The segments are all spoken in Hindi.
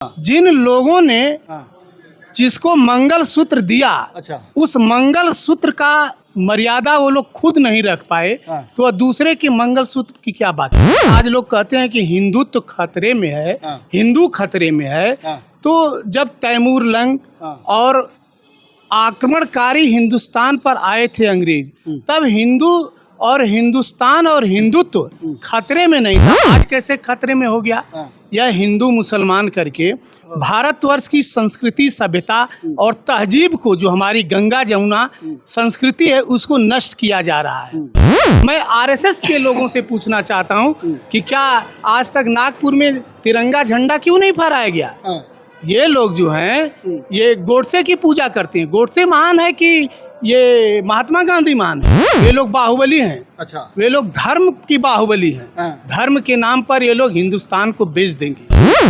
जिन लोगों ने जिसको मंगल सूत्र दिया, अच्छा। उस मंगल सूत्र का मर्यादा वो लोग खुद नहीं रख पाए, तो वह दूसरे के मंगल सूत्र की क्या बात है। आज लोग कहते हैं कि हिंदुत्व खतरे में है, हिंदू खतरे में है। तो जब तैमूर लंग और आक्रमणकारी हिंदुस्तान पर आए थे अंग्रेज, तब हिंदू और हिंदुस्तान और हिंदुत्व खतरे में नहीं था। आज कैसे खतरे में हो गया? यह हिंदू मुसलमान करके भारतवर्ष की संस्कृति, सभ्यता और तहजीब को, जो हमारी गंगा जमुना संस्कृति है, उसको नष्ट किया जा रहा है। मैं आरएसएस के लोगों से पूछना चाहता हूं कि क्या आज तक नागपुर में तिरंगा झंडा क्यों नहीं फहराया गया? ये लोग जो हैं ये गोडसे की पूजा करते हैं। गोडसे महान है कि ये महात्मा गांधी महान है? ये लोग बाहुबली हैं। अच्छा। वे लोग धर्म की बाहुबली हैं। धर्म के नाम पर ये लोग हिंदुस्तान को बेच देंगे।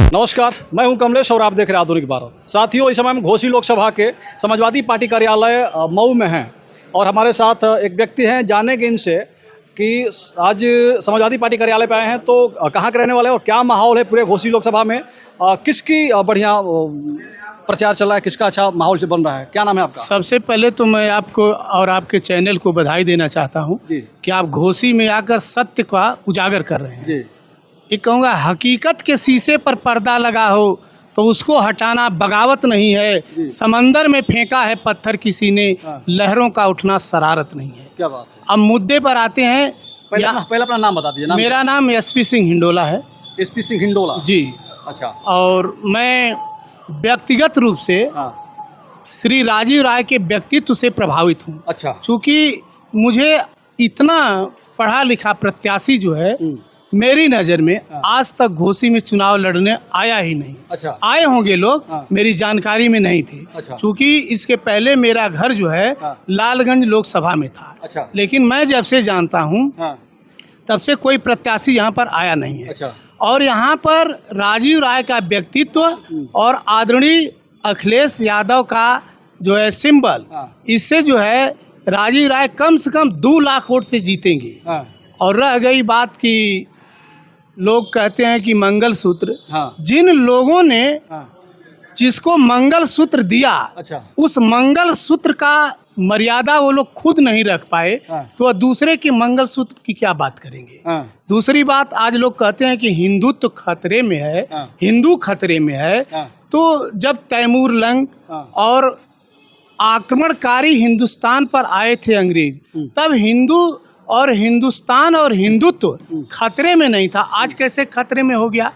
नमस्कार, मैं हूं कमलेश और आप देख रहे हैं आधुनिक भारत। साथियों, इस समय हम घोसी लोकसभा के समाजवादी पार्टी कार्यालय मऊ में हैं और हमारे साथ एक व्यक्ति हैं। जानेंगे इनसे कि आज समाजवादी पार्टी कार्यालय पे आए हैं तो कहाँ के रहने वाले हैं और क्या माहौल है पूरे घोसी लोकसभा में, किसकी बढ़िया प्रचार चल रहा है, किसका अच्छा माहौल से बन रहा है। क्या नाम है आपका? सबसे पहले तो मैं आपको और आपके चैनल को बधाई देना चाहता हूं कि आप घोसी में आकर सत्य का उजागर कर रहे हैं। ये कहूँगा, हकीकत के शीशे पर पर्दा लगा हो तो उसको हटाना बगावत नहीं है। समंदर में फेंका है पत्थर किसी ने, लहरों का उठना शरारत नहीं है। क्या बात है। अब मुद्दे पर आते हैं। पहले अपना नाम बता दीजिए। मेरा नाम एसपी सिंह हिंडोला है। एसपी सिंह हिंडोला जी। अच्छा। और मैं व्यक्तिगत रूप से श्री राजीव राय के व्यक्तित्व से प्रभावित हूँ। अच्छा। चूँकि मुझे इतना पढ़ा लिखा प्रत्याशी जो है मेरी नज़र में आज तक घोसी में चुनाव लड़ने आया ही नहीं। अच्छा। आए होंगे लोग, मेरी जानकारी में नहीं थे। अच्छा। चूँकि इसके पहले मेरा घर जो है लालगंज लोकसभा में था। अच्छा। लेकिन मैं जब से जानता हूँ तब से कोई प्रत्याशी यहाँ पर आया नहीं है। अच्छा। और यहाँ पर राजीव राय का व्यक्तित्व और आदरणीय अखिलेश यादव का जो है सिंबल, इससे जो है राजीव राय कम से कम 2 लाख वोट से जीतेंगे। और रह गई बात कि लोग कहते हैं कि मंगल सूत्र, जिन लोगों ने जिसको मंगल सूत्र दिया, अच्छा, उस मंगल सूत्र का मर्यादा वो लोग खुद नहीं रख पाए, तो वह दूसरे के मंगल सूत्र की क्या बात करेंगे। दूसरी बात, आज लोग कहते हैं कि हिंदुत्व खतरे में है, हिंदू खतरे में है। तो जब तैमूर लंग और आक्रमणकारी हिंदुस्तान पर आए थे अंग्रेज, तब हिंदू और हिंदुस्तान और हिंदुत्व खतरे में नहीं था। आज कैसे खतरे में हो गया?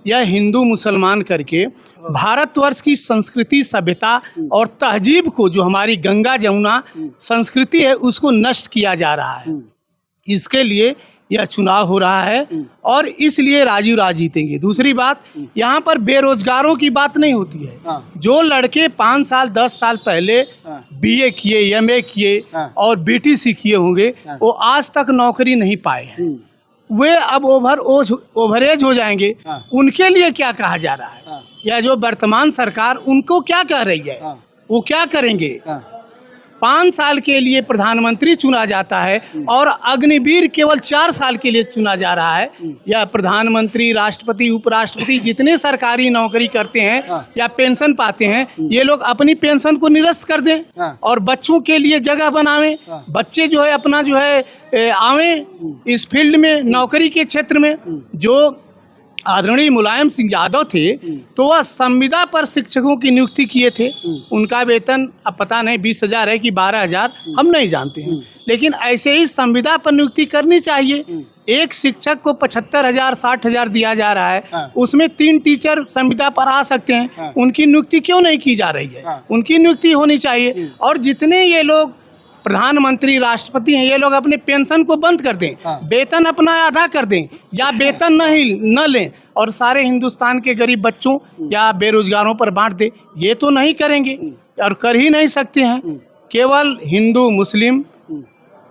यह हिंदू मुसलमान करके भारतवर्ष की संस्कृति, सभ्यता और तहजीब को, जो हमारी गंगा जमुना संस्कृति है, उसको नष्ट किया जा रहा है। इसके लिए यह चुनाव हो रहा है और इसलिए राजीव राय जीतेंगे। दूसरी बात, यहाँ पर बेरोजगारों की बात नहीं होती है। जो लड़के 5 साल 10 साल पहले बीए किए, एमए किए और बीटीसी किए होंगे, वो आज तक नौकरी नहीं पाए हैं। वे अब ओवरेज हो जाएंगे। उनके लिए क्या कहा जा रहा है? या जो वर्तमान सरकार उनको क्या कह रही है, वो क्या करेंगे? 5 साल के लिए प्रधानमंत्री चुना जाता है और अग्निवीर केवल 4 साल के लिए चुना जा रहा है। या प्रधानमंत्री, राष्ट्रपति, उपराष्ट्रपति जितने सरकारी नौकरी करते हैं या पेंशन पाते हैं, ये लोग अपनी पेंशन को निरस्त कर दें और बच्चों के लिए जगह बनावें। बच्चे जो है अपना जो है आवें इस फील्ड में, नौकरी के क्षेत्र में। जो आदरणीय मुलायम सिंह यादव थे तो वह संविदा पर शिक्षकों की नियुक्ति किए थे। उनका वेतन अब पता नहीं 20,000 है कि 12,000, हम नहीं जानते हैं। लेकिन ऐसे ही संविदा पर नियुक्ति करनी चाहिए। एक शिक्षक को 75,000 60,000 दिया जा रहा है, उसमें 3 टीचर संविदा पर आ सकते हैं। उनकी नियुक्ति क्यों नहीं की जा रही है? उनकी नियुक्ति होनी चाहिए। और जितने ये लोग प्रधानमंत्री, राष्ट्रपति हैं, ये लोग अपने पेंशन को बंद कर दें, वेतन अपना आधा कर दें या वेतन न लें और सारे हिंदुस्तान के गरीब बच्चों या बेरोजगारों पर बांट दें। ये तो नहीं करेंगे और कर ही नहीं सकते हैं। केवल हिंदू मुस्लिम,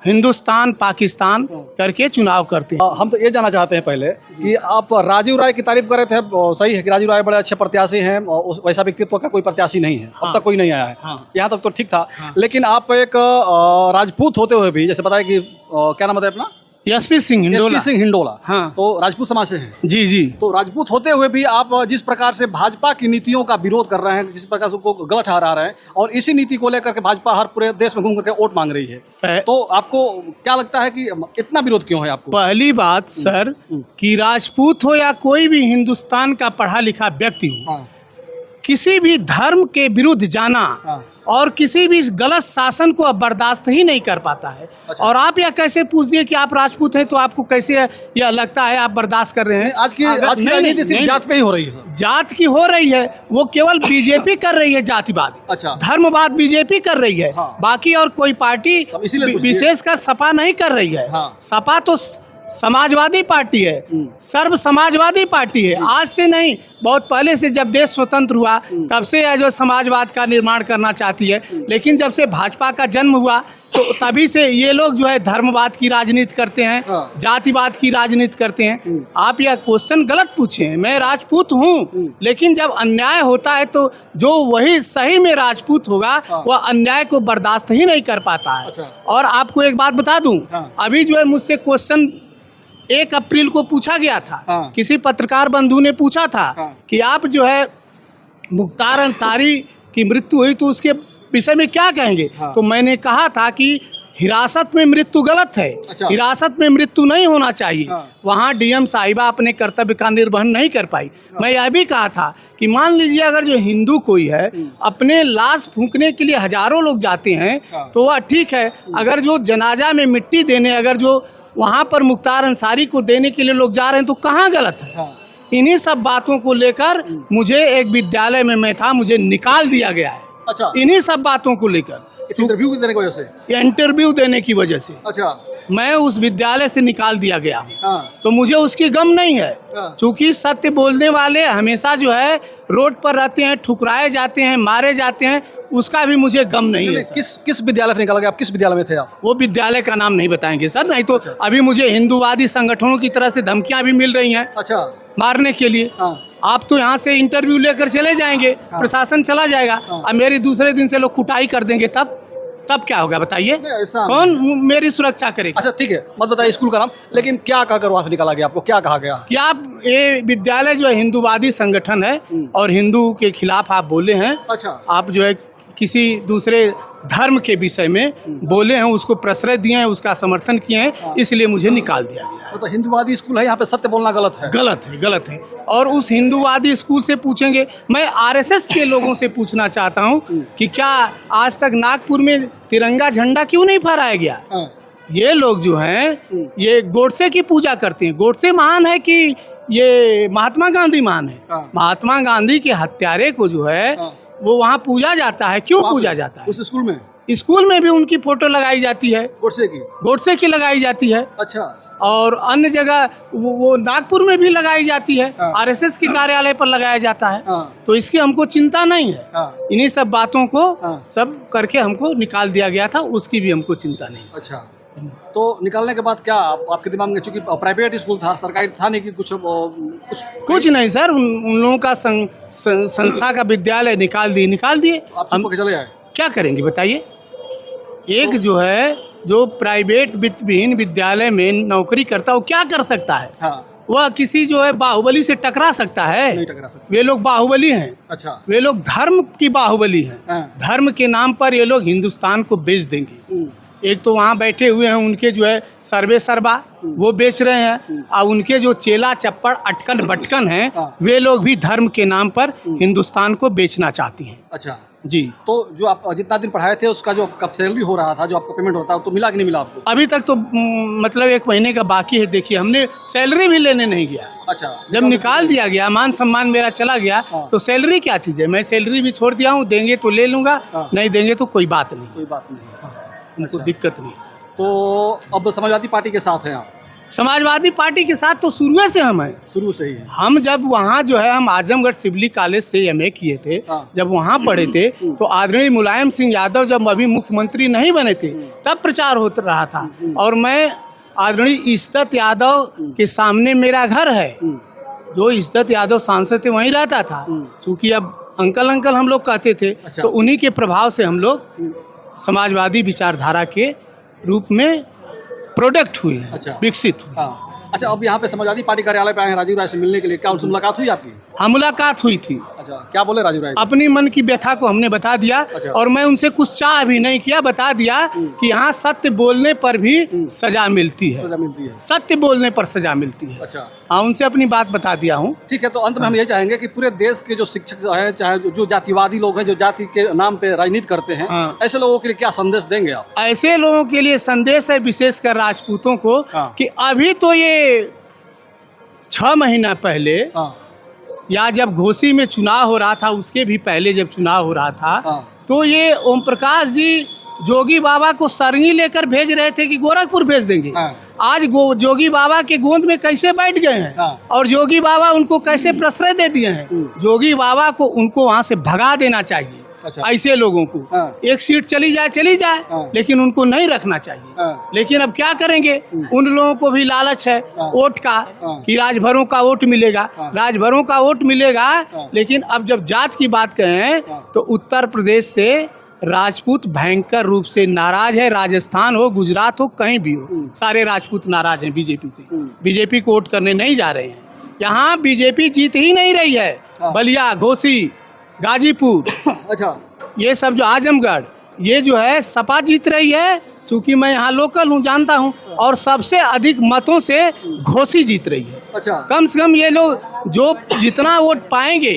हिंदुस्तान पाकिस्तान करके चुनाव करते हैं। हम तो ये जानना चाहते हैं पहले कि आप राजीव राय की तारीफ कर रहे थे, सही है कि राजीव राय बड़े अच्छे प्रत्याशी हैं और वैसा व्यक्तित्व का कोई प्रत्याशी नहीं है। अब तक कोई नहीं आया है। यहाँ तक तो ठीक था। लेकिन आप एक राजपूत होते हुए भी, जैसे बताया कि क्या नाम बताया अपना? एसपी सिंह हिंडोला। एसपी सिंह हिंडोला, हाँ। तो राजपूत समाज से हैं। जी जी। तो राजपूत होते हुए भी आप जिस प्रकार से भाजपा की नीतियों का विरोध कर रहे हैं, जिस प्रकार से उनको गलत ठहरा रहे हैं, और इसी नीति को लेकर के भाजपा हर पूरे देश में घूम करके वोट मांग रही है, तो आपको क्या लगता है कि इतना विरोध क्यों है आपको? पहली बात सर कि राजपूत हो या कोई भी हिंदुस्तान का पढ़ा लिखा व्यक्ति हो, हाँ। किसी भी धर्म के विरुद्ध जाना हाँ। और किसी भी गलत शासन को अब बर्दाश्त ही नहीं कर पाता है। अच्छा। और आप यह कैसे पूछ दिए कि आप राजपूत हैं, तो आपको कैसे यह लगता है आप बर्दाश्त कर रहे हैं? आज की राजनीति सिर्फ जात पे ही हो रही है। जात की हो रही है, वो केवल बीजेपी कर रही है जातिवाद। अच्छा। धर्मवाद बीजेपी कर रही है। हाँ। बाकी और कोई पार्टी इसीलिए विशेषकर सपा नहीं कर रही है। हाँ। सपा तो समाजवादी पार्टी है, सर्व समाजवादी पार्टी है। आज से नहीं, बहुत पहले से, जब देश स्वतंत्र हुआ तब से यह जो समाजवाद का निर्माण करना चाहती है। लेकिन जब से भाजपा का जन्म हुआ तो तभी से ये लोग जो है धर्मवाद की राजनीति करते हैं, हाँ। जातिवाद की राजनीति करते हैं। आप यह क्वेश्चन गलत पूछे हैं। मैं राजपूत हूँ, लेकिन जब अन्याय होता है तो जो वही सही में राजपूत होगा वह अन्याय को बर्दाश्त ही नहीं कर पाता है। अच्छा। और आपको एक बात बता दूं, हाँ। अभी जो है मुझसे क्वेश्चन 1 अप्रैल को पूछा गया था। हाँ। किसी पत्रकार बंधु ने पूछा था हाँ। कि आप जो है मुख्तार अंसारी की मृत्यु हुई तो उसके विषय में क्या कहेंगे? हाँ। तो मैंने कहा था कि हिरासत में मृत्यु गलत है। अच्छा। हिरासत में मृत्यु नहीं होना चाहिए। हाँ। वहाँ डीएम साहिबा अपने कर्तव्य का निर्वहन नहीं कर पाई। मैं यह भी कहा था कि मान लीजिए अगर जो हिंदू कोई है अपने लाश फूंकने के लिए हजारों लोग जाते हैं हाँ। तो वह ठीक है। अगर जो जनाजा में मिट्टी देने, अगर जो वहाँ पर मुख्तार अंसारी को देने के लिए लोग जा रहे हैं तो कहाँ गलत है? हाँ। इन्हीं सब बातों को लेकर मुझे एक विद्यालय में मैं था, मुझे निकाल दिया गया है। अच्छा। इन्हीं सब बातों को लेकर, इंटरव्यू देने की वजह से? इंटरव्यू देने की वजह से अच्छा। मैं उस विद्यालय से निकाल दिया गया हूँ। हाँ। तो मुझे उसकी गम नहीं है, हाँ। क्योंकि सत्य बोलने वाले हमेशा जो है रोड पर रहते हैं, ठुकराए जाते हैं, मारे जाते हैं, उसका भी मुझे गम नहीं है। किस विद्यालय से निकाला गया? आप किस विद्यालय में थे आप? वो विद्यालय का नाम नहीं बताएंगे सर, नहीं तो अभी मुझे हिंदूवादी संगठनों की तरफ से धमकियां भी मिल रही हैं अच्छा। मारने के लिए। हाँ। आप तो यहाँ से इंटरव्यू लेकर चले जाएंगे, प्रशासन चला जाएगा, और मेरी दूसरे दिन से लोग कुटाई कर देंगे, तब क्या होगा बताइए? कौन मेरी सुरक्षा करेगा? अच्छा ठीक है, मत बताइए स्कूल का नाम, लेकिन क्या कहकर वहाँ से निकाला गया? आपको क्या कहा गया कि आप ये विद्यालय जो है हिंदूवादी संगठन है और हिंदू के खिलाफ आप बोले हैं। अच्छा। आप जो है किसी दूसरे धर्म के विषय में बोले हैं, उसको प्रश्रय दिए हैं, उसका समर्थन किए हैं, इसलिए मुझे निकाल दिया गया है। तो हिंदूवादी स्कूल है, यहाँ पे सत्य बोलना गलत है? गलत है, गलत है। और उस हिंदूवादी स्कूल से पूछेंगे, मैं आरएसएस के लोगों से पूछना चाहता हूँ कि क्या आज तक नागपुर में तिरंगा झंडा क्यों नहीं फहराया गया? ये लोग जो हैं ये गोडसे की पूजा करते हैं। गोडसे महान है कि ये महात्मा गांधी महान है? महात्मा गांधी के हत्यारे को जो है वो वहाँ पूजा जाता है। क्यों पूजा जाता है? उस स्कूल में? स्कूल में भी उनकी फोटो लगाई जाती है, गोडसे की लगाई जाती है। अच्छा। और अन्य जगह वो नागपुर में भी लगाई जाती है। आरएसएस के कार्यालय पर लगाया जाता है। तो इसकी हमको चिंता नहीं है। इन्हीं सब बातों को सब करके हमको निकाल दिया गया था, उसकी भी हमको चिंता नहीं है। अच्छा। तो निकालने के बाद क्या आपके दिमाग में, चूंकि प्राइवेट स्कूल था, सरकारी था नहीं कि कुछ नहीं सर, उन लोगों का संस्था का विद्यालय निकाल दिए। हम चले जाए, क्या करेंगे बताइए? एक जो है जो प्राइवेट वित्तविहीन विद्यालय में नौकरी करता, वो क्या कर सकता है? हाँ। वह किसी जो है बाहुबली से टकरा सकता है? नहीं टकरा सकता। वे लोग बाहुबली हैं। अच्छा। वे लोग धर्म की बाहुबली हैं। हाँ। धर्म के नाम पर ये लोग हिंदुस्तान को बेच देंगे। एक तो वहाँ बैठे हुए हैं उनके जो है सर्वे सर्वा, वो बेच रहे हैं, और उनके जो चेला चप्पड़ अटकन बटकन हैं वे लोग भी धर्म के नाम पर हिंदुस्तान को बेचना चाहती हैं। अच्छा जी। तो जो आप जितना दिन पढ़ाए थे उसका जो कब सैलरी हो रहा था, जो आपको पेमेंट होता है, तो मिला कि नहीं मिला आपको? अभी तक तो मतलब 1 महीने का बाकी है। देखिए, हमने सैलरी भी लेने नहीं गया। अच्छा। जब निकाल दिया गया, मान सम्मान मेरा चला गया, तो सैलरी क्या चीज़ है? मैं सैलरी भी छोड़ दिया हूँ, देंगे तो ले लूँगा, नहीं देंगे तो कोई बात नहीं। उनको दिक्कत नहीं है सर। तो अब समाजवादी पार्टी के साथ हैं आप? समाजवादी पार्टी के साथ तो शुरू से हम हैं। शुरू से ही है। हम जब वहाँ जो है हम आजमगढ़ सिवली कॉलेज से एमए किए थे, जब वहाँ पढ़े थे, तो आदरणीय मुलायम सिंह यादव जब अभी मुख्यमंत्री नहीं बने थे तब प्रचार हो रहा था, और मैं आदरणीय इज्जत यादव के सामने मेरा घर है। जो इज्जत यादव सांसद थे वहीं रहता था। चूँकि अब अंकल हम लोग कहते थे, तो उन्हीं के प्रभाव से हम लोग समाजवादी विचारधारा के रूप में प्रोडक्ट हुए हैं, अच्छा। विकसित हुए। हाँ। अच्छा, अब यहाँ पे समाजवादी पार्टी कार्यालय पे आए हैं राजीव राय से मिलने के लिए, क्या उनसे मुलाकात हुई आपकी? हाँ, मुलाकात हुई थी। अच्छा, क्या बोले राजीव राय? अपनी मन की व्यथा को हमने बता दिया। अच्छा। और मैं उनसे कुछ चाह भी नहीं किया, बता दिया कि यहाँ सत्य बोलने पर भी सजा मिलती है, सजा मिलती है। सत्य बोलने पर सजा मिलती है। अच्छा, हाँ, उनसे अपनी बात बता दिया हूँ। ठीक है। तो अंत में हम ये चाहेंगे कि पूरे देश के जो शिक्षक हैं, चाहे जो जातिवादी लोग हैं, जो जाति के नाम पे राजनीति करते हैं, हाँ। ऐसे लोगों के लिए क्या संदेश देंगे आप? ऐसे लोगों के लिए संदेश है, विशेषकर राजपूतों को, हाँ। कि अभी तो ये 6 महीना पहले हाँ, या जब घोसी में चुनाव हो रहा था, उसके भी पहले जब चुनाव हो रहा था, हाँ। तो ये ओम प्रकाश जी जोगी बाबा को सरंगी लेकर भेज रहे थे कि गोरखपुर भेज देंगे। हाँ। आज जोगी बाबा के गोंद में कैसे बैठ गए हैं, हाँ। और जोगी बाबा उनको कैसे प्रश्रय दे दिए हैं। जोगी बाबा को उनको वहाँ से भगा देना चाहिए। अच्छा। ऐसे लोगों को हाँ। एक सीट चली जाए, हाँ। लेकिन उनको नहीं रखना चाहिए। हाँ। लेकिन अब क्या करेंगे, उन लोगों को भी लालच है हाँ। वोट का, हाँ। कि राजभरों का वोट मिलेगा। हाँ। राजभरों का वोट मिलेगा, हाँ। लेकिन अब जब जात की बात कहें हाँ। तो उत्तर प्रदेश से राजपूत भयंकर रूप से नाराज है। राजस्थान हो, गुजरात हो, कहीं भी हो, सारे राजपूत नाराज हैं बीजेपी से। बीजेपी को वोट करने नहीं जा रहे हैं। यहाँ बीजेपी जीत ही नहीं रही है। हाँ। बलिया, घोसी, गाजीपुर, अच्छा, ये सब जो आजमगढ़, ये जो है सपा जीत रही है, क्योंकि मैं यहाँ लोकल हूँ, जानता हूँ। और सबसे अधिक मतों से घोसी जीत रही है। अच्छा। कम से कम ये लोग जो जितना वोट पाएंगे,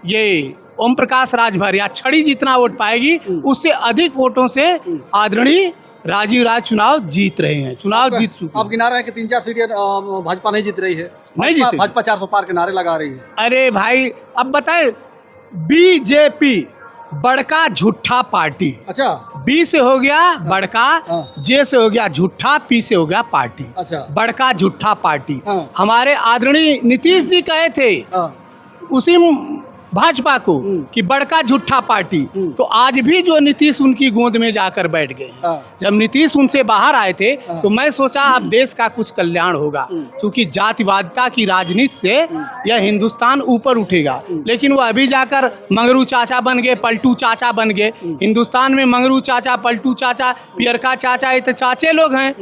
ये ओम प्रकाश राजभर या छड़ी जितना वोट पाएगी, उससे अधिक वोटों से आदरणीय राजीव राय चुनाव जीत रहे हैं, चुनाव जीत चुके आप हैं। गिना रहे हैं कि 3-4 सीटें भाजपा नहीं जीत रही है। नहीं जीती। भाजपा 400 पार के नारे लगा रही है। अरे भाई, अब बताए, बीजेपी बड़का झूठा पार्टी। अच्छा। बी से हो गया बड़का, हाँ। जे से हो गया झूठा, पी से हो गया पार्टी। अच्छा। बड़का झूठा पार्टी। हाँ। हमारे आदरणीय नीतीश जी कहे थे हाँ। उसी भाजपा को कि बड़का झूठा पार्टी। तो आज भी जो नीतीश उनकी गोद में जाकर बैठ गए हैं। हाँ। जब नीतीश उनसे बाहर आए थे तो मैं सोचा अब देश का कुछ कल्याण होगा, क्योंकि जातिवादिता की राजनीति से यह हिंदुस्तान ऊपर उठेगा। लेकिन वो अभी जाकर मंगरू चाचा बन गए, पलटू चाचा बन गए। हिंदुस्तान में मंगरू चाचा, पलटू चाचा, पियरका चाचा, ये तो चाचे लोग हैं।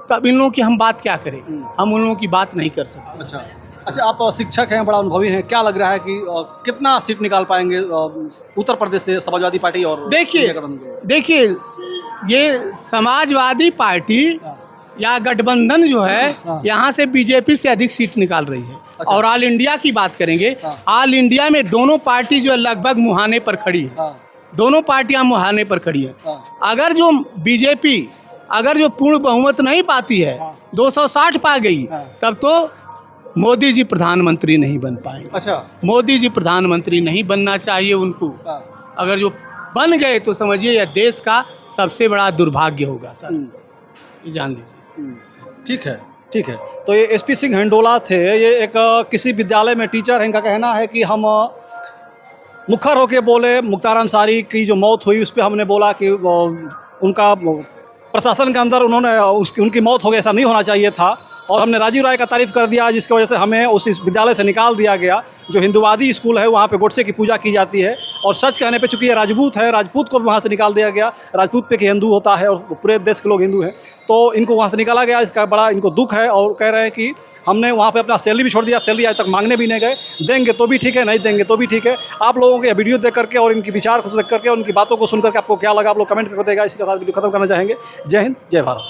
तब इन लोगों की हम बात क्या करें, हम उन लोगों की बात नहीं कर सकते। अच्छा। अच्छा, आप शिक्षक हैं, बड़ा अनुभवी हैं, क्या लग रहा है कि कितना सीट निकाल पाएंगे उत्तर प्रदेश से समाजवादी पार्टी? और देखिए ये समाजवादी पार्टी या गठबंधन जो है, यहाँ से बीजेपी से अधिक सीट निकाल रही है। अच्छा। और ऑल इंडिया की बात करेंगे, हाँ। ऑल इंडिया में दोनों पार्टी जो है लगभग मुहाने पर खड़ी है। हाँ। दोनों पार्टियां मुहाने पर खड़ी है। हाँ। अगर जो बीजेपी अगर जो पूर्ण बहुमत नहीं पाती है, 260 पा गई, तब तो मोदी जी प्रधानमंत्री नहीं बन पाएंगे। अच्छा। मोदी जी प्रधानमंत्री नहीं बनना चाहिए उनको। अगर जो बन गए तो समझिए यह देश का सबसे बड़ा दुर्भाग्य होगा सर, ये जान लीजिए। ठीक है, ठीक है। तो ये SP सिंह हंडोला थे, ये एक किसी विद्यालय में टीचर हैं। इनका कहना है कि हम मुखर होके बोले, मुख्तार अंसारी की जो मौत हुई उस पर हमने बोला कि उनका प्रशासन के अंदर उनकी मौत हो गई, ऐसा नहीं होना चाहिए था। और हमने राजीव राय का तारीफ़ कर दिया, जिसकी वजह से हमें उस विद्यालय से निकाल दिया गया। जो हिंदुवादी स्कूल है वहाँ पे गोडसे की पूजा की जाती है, और सच कहने पे चूंकि ये राजपूत है, राजपूत को भी वहाँ से निकाल दिया गया। राजपूत पे कि हिंदू होता है और पूरे देश के लोग हिंदू हैं, तो इनको वहाँ से निकाला गया। इसका बड़ा इनको दुख है, और कह रहे हैं कि हमने वहाँ पर अपना सैलरी भी छोड़ दिया, सैलरी आज तक मांगने भी नहीं गए। देंगे तो भी ठीक है, नहीं देंगे तो भी ठीक है। आप लोगों के वीडियो देख करके और इनकी विचार को देख करके और उनकी बातों को सुन करके आपको क्या लगा, आप लोग कमेंट करके बताइएगा। इसके साथ वीडियो खत्म करना चाहेंगे। जय हिंद, जय भारत।